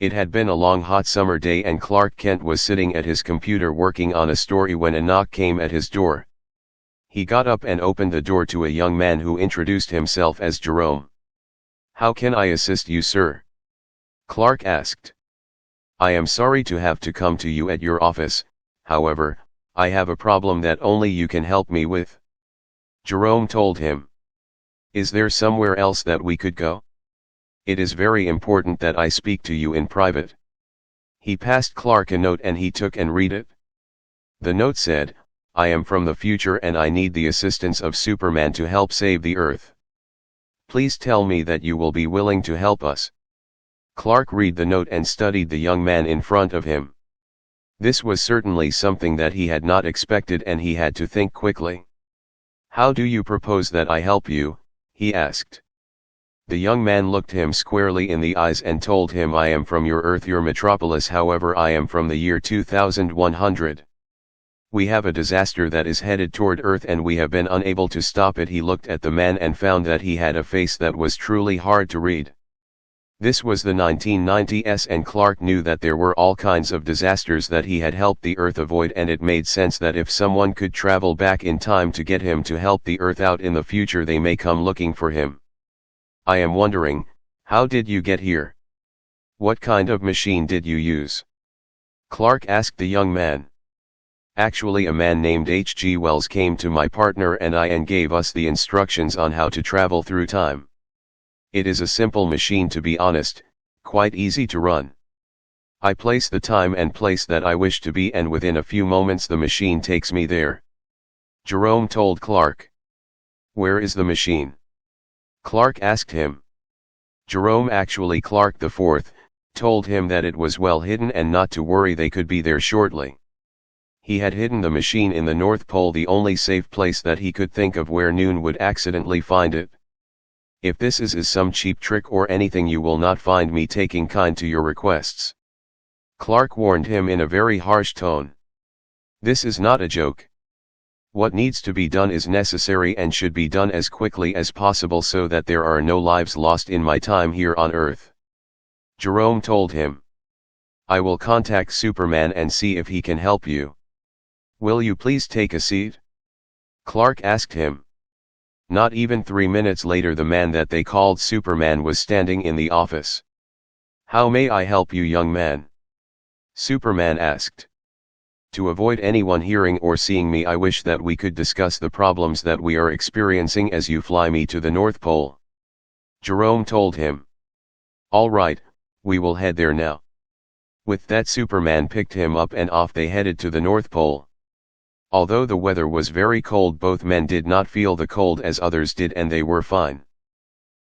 It had been a long hot summer day and Clark Kent was sitting at his computer working on a story when a knock came at his door. He got up and opened the door to a young man who introduced himself as Jerome. "How can I assist you, sir?" Clark asked. "I am sorry to have to come to you at your office, however, I have a problem that only you can help me with," Jerome told him. "Is there somewhere else that we could go? It is very important that I speak to you in private." He passed Clark a note and he took and read it. The note said, "I am from the future and I need the assistance of Superman to help save the Earth. Please tell me that you will be willing to help us." Clark read the note and studied the young man in front of him. This was certainly something that he had not expected and he had to think quickly. "How do you propose that I help you?" he asked. The young man looked him squarely in the eyes and told him, "I am from your Earth, your metropolis, however I am from the year 2100. We have a disaster that is headed toward Earth and we have been unable to stop it." He looked at the man and found that he had a face that was truly hard to read. This was the 1990s and Clark knew that there were all kinds of disasters that he had helped the Earth avoid, and it made sense that if someone could travel back in time to get him to help the Earth out in the future, they may come looking for him. "I am wondering, how did you get here? What kind of machine did you use?" Clark asked the young man. "Actually, a man named H.G. Wells came to my partner and I and gave us the instructions on how to travel through time. It is a simple machine, to be honest, quite easy to run. I place the time and place that I wish to be and within a few moments the machine takes me there," Jerome told Clark. "Where is the machine?" Clark asked him. Jerome, actually Clark IV, told him that it was well hidden and not to worry, they could be there shortly. He had hidden the machine in the North Pole, the only safe place that he could think of where Noon would accidentally find it. "If this is some cheap trick or anything, you will not find me taking kind to your requests," Clark warned him in a very harsh tone. "This is not a joke. What needs to be done is necessary and should be done as quickly as possible so that there are no lives lost in my time here on Earth," Jerome told him. "I will contact Superman and see if he can help you. Will you please take a seat?" Clark asked him. Not even 3 minutes later, the man that they called Superman was standing in the office. "How may I help you, young man?" Superman asked. "To avoid anyone hearing or seeing me, I wish that we could discuss the problems that we are experiencing as you fly me to the North Pole," Jerome told him. "All right, we will head there now." With that, Superman picked him up and off they headed to the North Pole. Although the weather was very cold, both men did not feel the cold as others did and they were fine.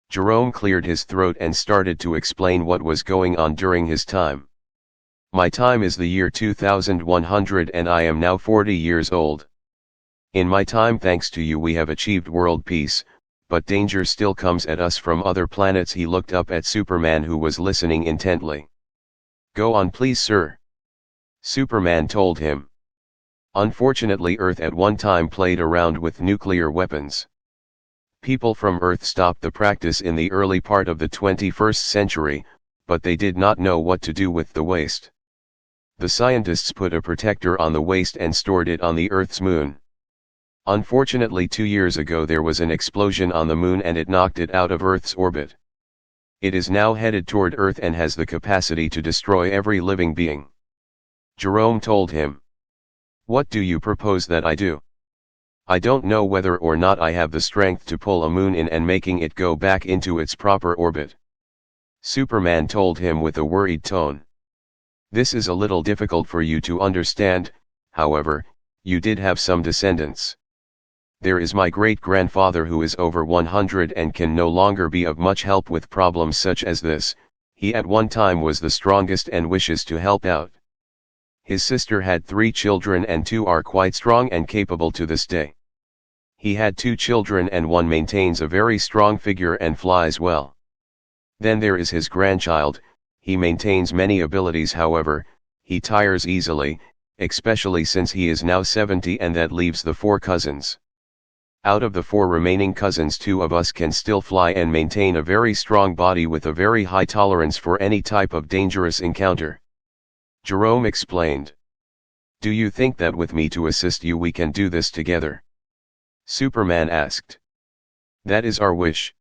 Jerome cleared his throat and started to explain what was going on during his time. "My time is the year 2100 and I am now 40 years old. In my time, thanks to you, we have achieved world peace, but danger still comes at us from other planets." He looked up at Superman, who was listening intently. "Go on please, sir," Superman told him. "Unfortunately, Earth at one time played around with nuclear weapons. People from Earth stopped the practice in the early part of the 21st century, but they did not know what to do with the waste. The scientists put a protector on the waste and stored it on the Earth's moon. Unfortunately, 2 years ago there was an explosion on the moon and it knocked it out of Earth's orbit. It is now headed toward Earth and has the capacity to destroy every living being," Jerome told him. "What do you propose that I do? I don't know whether or not I have the strength to pull a moon in and making it go back into its proper orbit," Superman told him with a worried tone. "This is a little difficult for you to understand, however, you did have some descendants. There is my great-grandfather who is over 100 and can no longer be of much help with problems such as this. He at one time was the strongest and wishes to help out. His sister had 3 children and 2 are quite strong and capable to this day. He had 2 children and 1 maintains a very strong figure and flies well. Then there is his grandchild. He maintains many abilities, however, he tires easily, especially since he is now 70, and that leaves the 4 cousins. Out of the 4 remaining cousins, 2 of us can still fly and maintain a very strong body with a very high tolerance for any type of dangerous encounter. Jerome explained. Do you think that with me to assist you we can do this together? Superman asked. That is our wish.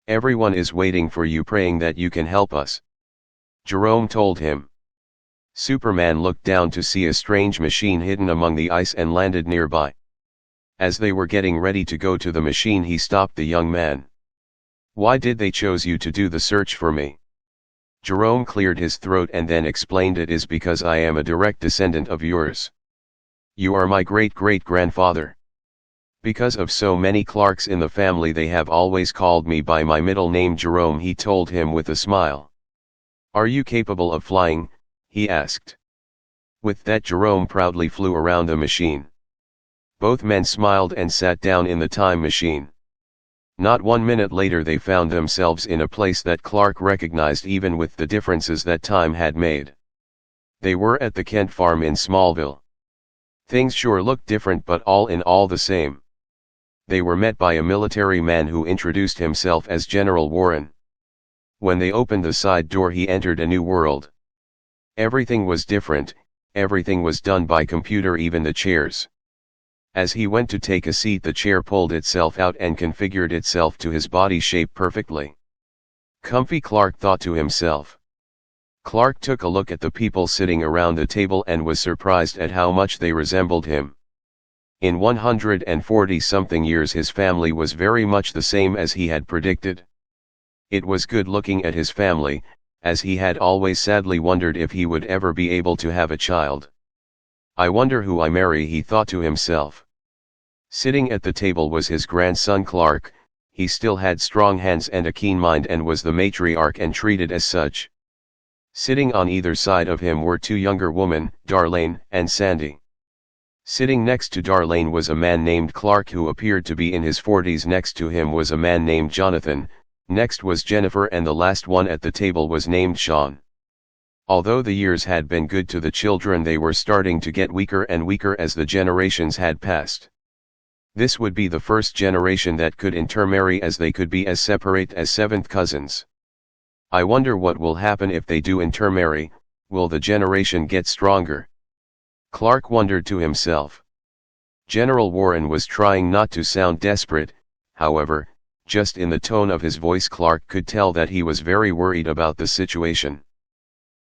Everyone is waiting for you, praying that you can help us. Jerome told him. Superman looked down to see a strange machine hidden among the ice and landed nearby. As they were getting ready to go to the machine, he stopped the young man. Why did they choose you to do the search for me? Jerome cleared his throat and then explained, it is because I am a direct descendant of yours. You are my great-great-grandfather. Because of so many Clarks in the family, they have always called me by my middle name Jerome, he told him with a smile. Are you capable of flying? He asked. With that, Jerome proudly flew around the machine. Both men smiled and sat down in the time machine. Not 1 minute later they found themselves in a place that Clark recognized even with the differences that time had made. They were at the Kent farm in Smallville. Things sure looked different, but all in all the same. They were met by a military man who introduced himself as General Warren. When they opened the side door, he entered a new world. Everything was different, everything was done by computer, even the chairs. As he went to take a seat, the chair pulled itself out and configured itself to his body shape perfectly. Comfy, Clark thought to himself. Clark took a look at the people sitting around the table and was surprised at how much they resembled him. In 140-something years his family was very much the same as he had predicted. It was good looking at his family, as he had always sadly wondered if he would ever be able to have a child. I wonder who I marry, he thought to himself. Sitting at the table was his grandson Clark. He still had strong hands and a keen mind and was the matriarch and treated as such. Sitting on either side of him were 2 younger women, Darlene and Sandy. Sitting next to Darlene was a man named Clark who appeared to be in his 40s. Next to him was a man named Jonathan, next was Jennifer, and the last one at the table was named Sean. Although the years had been good to the children, they were starting to get weaker and weaker as the generations had passed. This would be the first generation that could intermarry, as they could be as separate as 7th cousins. I wonder what will happen if they do intermarry. Will the generation get stronger? Clark wondered to himself. General Warren was trying not to sound desperate, however, just in the tone of his voice Clark could tell that he was very worried about the situation.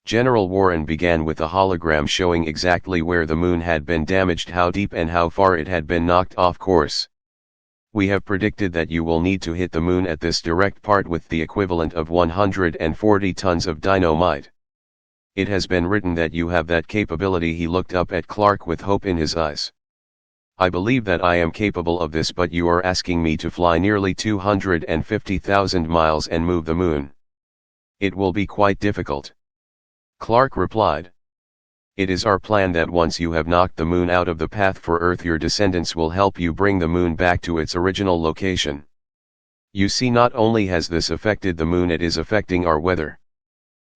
General Warren began with a hologram showing exactly where the moon had been damaged, how deep and how far it had been knocked off course. We have predicted that you will need to hit the moon at this direct part with the equivalent of 140 tons of dynamite. It has been written that you have that capability. He looked up at Clark with hope in his eyes. I believe that I am capable of this, but you are asking me to fly nearly 250,000 miles and move the moon. It will be quite difficult. Clark replied. It is our plan that once you have knocked the moon out of the path for Earth, your descendants will help you bring the moon back to its original location. You see, not only has this affected the moon, it is affecting our weather.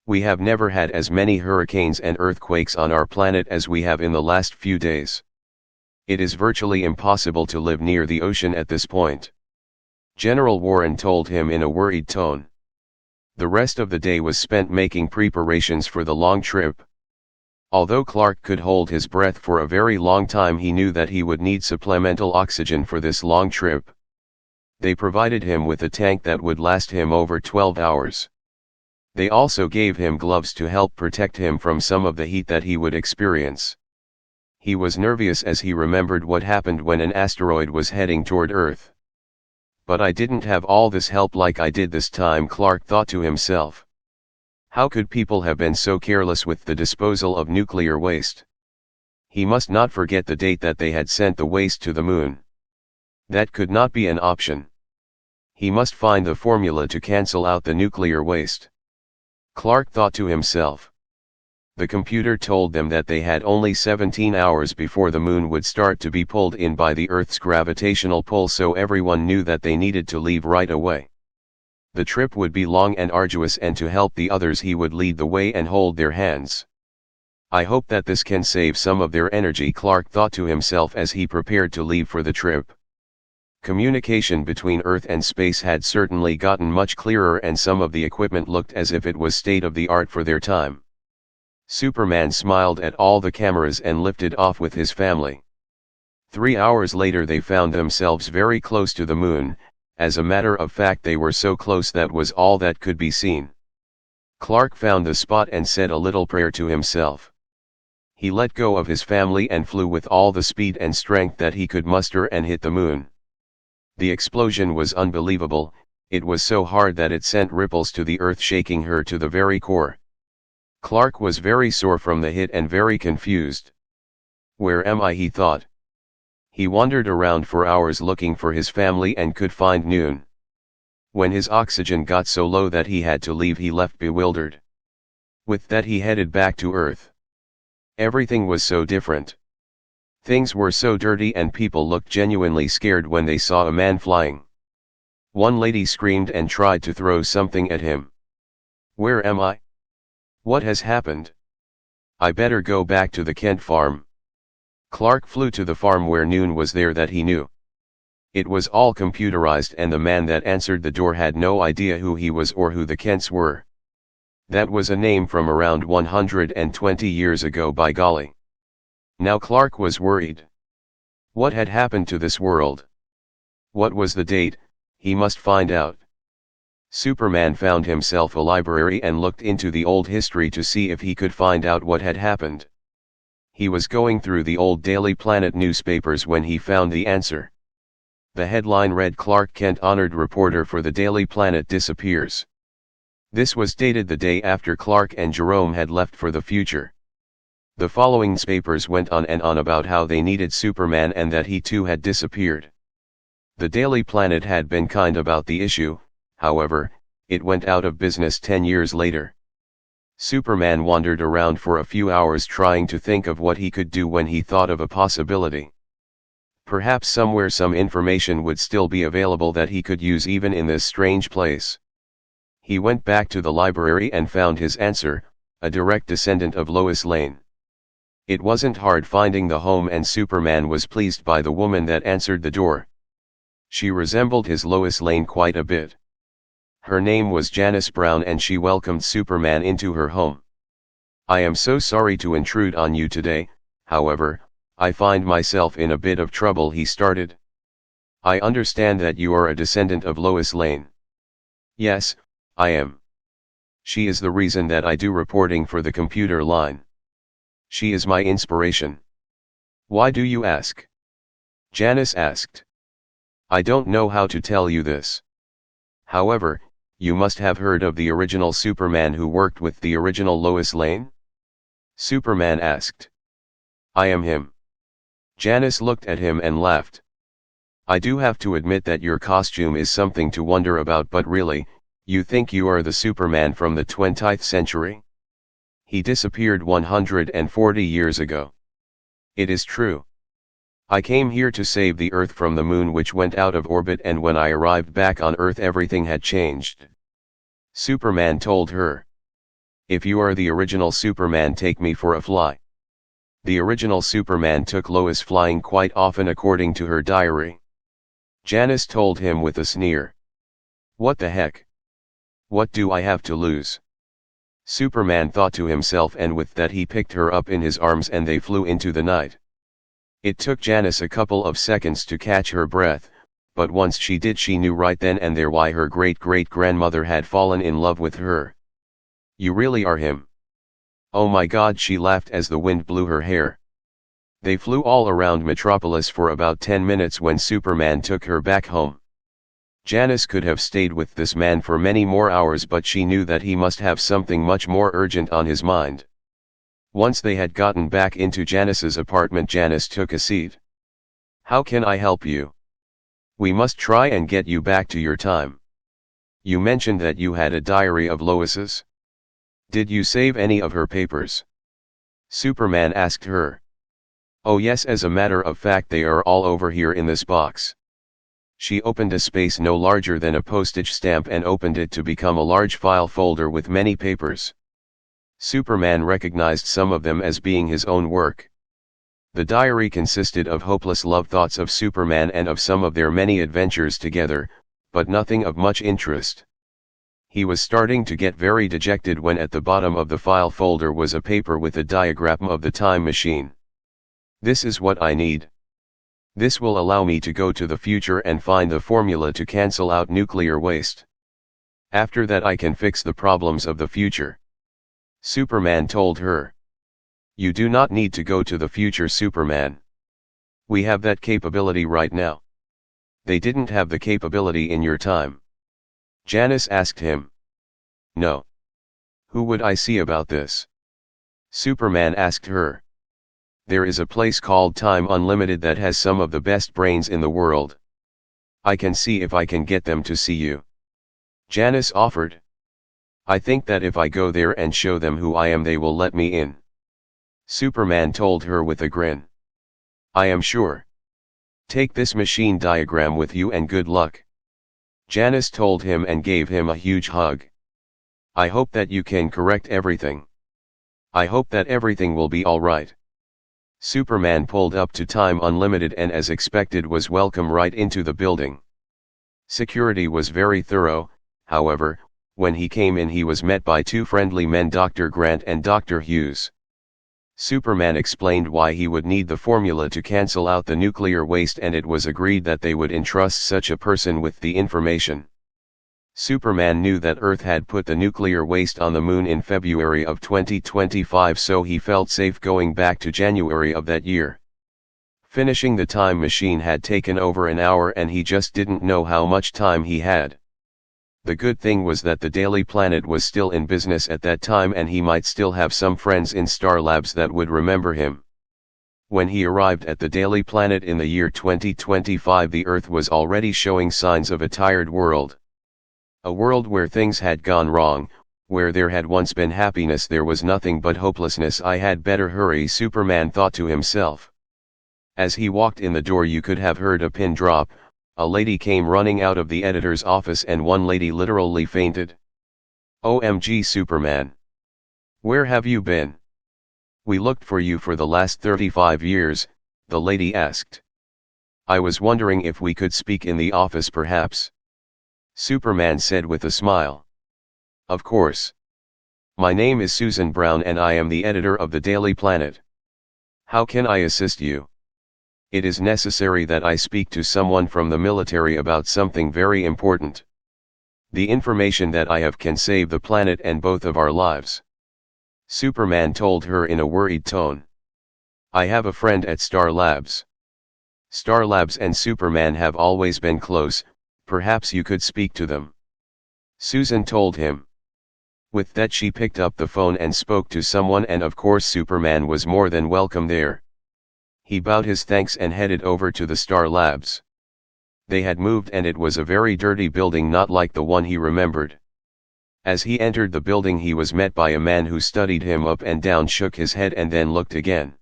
We have never had as many hurricanes and earthquakes on our planet as we have in the last few days. It is virtually impossible to live near the ocean at this point. General Warren told him in a worried tone. The rest of the day was spent making preparations for the long trip. Although Clark could hold his breath for a very long time, he knew that he would need supplemental oxygen for this long trip. They provided him with a tank that would last him over 12 hours. They also gave him gloves to help protect him from some of the heat that he would experience. He was nervous as he remembered what happened when an asteroid was heading toward Earth. But I didn't have all this help like I did this time, Clark thought to himself. How could people have been so careless with the disposal of nuclear waste? He must not forget the date that they had sent the waste to the moon. That could not be an option. He must find the formula to cancel out the nuclear waste. Clark thought to himself. The computer told them that they had only 17 hours before the moon would start to be pulled in by the Earth's gravitational pull, so everyone knew that they needed to leave right away. The trip would be long and arduous, and to help the others he would lead the way and hold their hands. I hope that this can save some of their energy, Clark thought to himself as he prepared to leave for the trip. Communication between Earth and space had certainly gotten much clearer, and some of the equipment looked as if it was state-of-the-art for their time. Superman smiled at all the cameras and lifted off with his family. 3 hours later they found themselves very close to the moon. As a matter of fact, they were so close that was all that could be seen. Clark found the spot and said a little prayer to himself. He let go of his family and flew with all the speed and strength that he could muster and hit the moon. The explosion was unbelievable. It was so hard that it sent ripples to the earth, shaking her to the very core. Clark was very sore from the hit and very confused. Where am I, he thought. He wandered around for hours looking for his family and could find none. When his oxygen got so low that he had to leave, he left bewildered. With that he headed back to Earth. Everything was so different. Things were so dirty and people looked genuinely scared when they saw a man flying. One lady screamed and tried to throw something at him. Where am I? What has happened? I better go back to the Kent farm. Clark flew to the farm where Noon was there that he knew. It was all computerized and the man that answered the door had no idea who he was or who the Kents were. That was a name from around 120 years ago, by golly. Now Clark was worried. What had happened to this world? What was the date? He must find out. Superman found himself a library and looked into the old history to see if he could find out what had happened. He was going through the old Daily Planet newspapers when he found the answer. The headline read, Clark Kent, honored reporter for the Daily Planet, disappears. This was dated the day after Clark and Jerome had left for the future. The following papers went on and on about how they needed Superman and that he too had disappeared. The Daily Planet had been kind about the issue, however, it went out of business 10 years later. Superman wandered around for a few hours trying to think of what he could do when he thought of a possibility. Perhaps somewhere some information would still be available that he could use even in this strange place. He went back to the library and found his answer, a direct descendant of Lois Lane. It wasn't hard finding the home, and Superman was pleased by the woman that answered the door. She resembled his Lois Lane quite a bit. Her name was Janice Brown and she welcomed Superman into her home. I am so sorry to intrude on you today, however, I find myself in a bit of trouble, he started. I understand that you are a descendant of Lois Lane. Yes, I am. She is the reason that I do reporting for the computer line. She is my inspiration. Why do you ask? Janice asked. I don't know how to tell you this. However, you must have heard of the original Superman who worked with the original Lois Lane? Superman asked. I am him. Janice looked at him and laughed. I do have to admit that your costume is something to wonder about, but really, you think you are the Superman from the 20th century? He disappeared 140 years ago. It is true. I came here to save the Earth from the moon, which went out of orbit, and when I arrived back on Earth everything had changed. Superman told her. If you are the original Superman, take me for a fly. The original Superman took Lois flying quite often according to her diary. Janice told him with a sneer. What the heck? What do I have to lose? Superman thought to himself, and with that he picked her up in his arms and they flew into the night. It took Janice a couple of seconds to catch her breath, but once she did, she knew right then and there why her great-great-grandmother had fallen in love with her. You really are him. Oh my God, she laughed as the wind blew her hair. They flew all around Metropolis for about 10 minutes when Superman took her back home. Janice could have stayed with this man for many more hours, but she knew that he must have something much more urgent on his mind. Once they had gotten back into Janice's apartment, Janice took a seat. How can I help you? We must try and get you back to your time. You mentioned that you had a diary of Lois's. Did you save any of her papers? Superman asked her. Oh yes, as a matter of fact they are all over here in this box. She opened a space no larger than a postage stamp and opened it to become a large file folder with many papers. Superman recognized some of them as being his own work. The diary consisted of hopeless love thoughts of Superman and of some of their many adventures together, but nothing of much interest. He was starting to get very dejected when at the bottom of the file folder was a paper with a diagram of the time machine. "This is what I need. This will allow me to go to the future and find the formula to cancel out nuclear waste. After that I can fix the problems of the future," Superman told her. "You do not need to go to the future, Superman. We have that capability right now. They didn't have the capability in your time." Janice asked him. "No. Who would I see about this?" Superman asked her. "There is a place called Time Unlimited that has some of the best brains in the world. I can see if I can get them to see you," Janice offered. "I think that if I go there and show them who I am they will let me in," Superman told her with a grin. "I am sure. Take this machine diagram with you and good luck," Janice told him and gave him a huge hug. "I hope that you can correct everything. I hope that everything will be all right." Superman pulled up to Time Unlimited and as expected was welcomed right into the building. Security was very thorough, however. When he came in he was met by two friendly men, Dr. Grant and Dr. Hughes. Superman explained why he would need the formula to cancel out the nuclear waste and it was agreed that they would entrust such a person with the information. Superman knew that Earth had put the nuclear waste on the moon in February of 2025, so he felt safe going back to January of that year. Finishing the time machine had taken over an hour and he just didn't know how much time he had. The good thing was that the Daily Planet was still in business at that time and he might still have some friends in Star Labs that would remember him. When he arrived at the Daily Planet in the year 2025, the Earth was already showing signs of a tired world. A world where things had gone wrong, where there had once been happiness there was nothing but hopelessness. "I had better hurry," Superman thought to himself. As he walked in the door you could have heard a pin drop. A lady came running out of the editor's office and one lady literally fainted. "OMG, Superman. Where have you been? We looked for you for the last 35 years, the lady asked. "I was wondering if we could speak in the office perhaps," Superman said with a smile. "Of course. My name is Susan Brown and I am the editor of the Daily Planet. How can I assist you? It is necessary that I speak to someone from the military about something very important. The information that I have can save the planet and both of our lives," Superman told her in a worried tone. "I have a friend at Star Labs. Star Labs and Superman have always been close, perhaps you could speak to them," Susan told him. With that she picked up the phone and spoke to someone and of course Superman was more than welcome there. He bowed his thanks and headed over to the Star Labs. They had moved and it was a very dirty building, not like the one he remembered. As he entered the building he was met by a man who studied him up and down, shook his head and then looked again.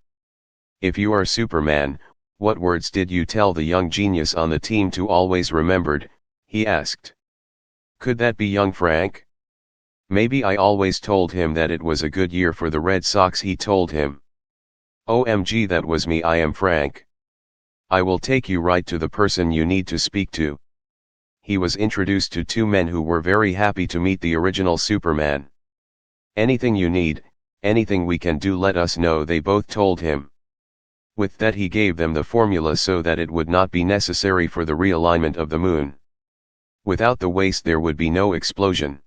"If you are Superman, what words did you tell the young genius on the team to always remembered?" he asked. "Could that be young Frank? Maybe I always told him that it was a good year for the Red Sox," he told him. "OMG, that was me. I am Frank. I will take you right to the person you need to speak to." He was introduced to two men who were very happy to meet the original Superman. "Anything you need, anything we can do, let us know," they both told him. With that he gave them the formula so that it would not be necessary for the realignment of the moon. Without the waste there would be no explosion.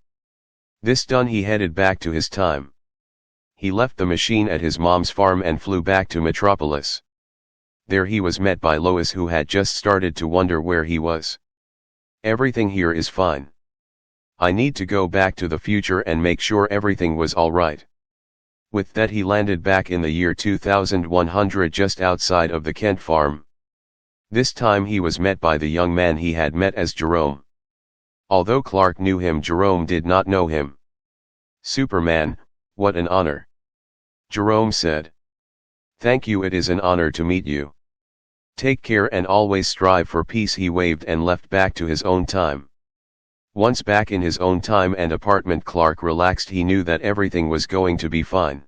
This done he headed back to his time. He left the machine at his mom's farm and flew back to Metropolis. There he was met by Lois, who had just started to wonder where he was. "Everything here is fine. I need to go back to the future and make sure everything was all right." With that he landed back in the year 2100 just outside of the Kent farm. This time he was met by the young man he had met as Jerome. Although Clark knew him, Jerome did not know him. "Superman, what an honor," Jerome said. "Thank you, it is an honor to meet you. Take care and always strive for peace." He waved and left back to his own time. Once back in his own time and apartment, Clark relaxed. He knew that everything was going to be fine.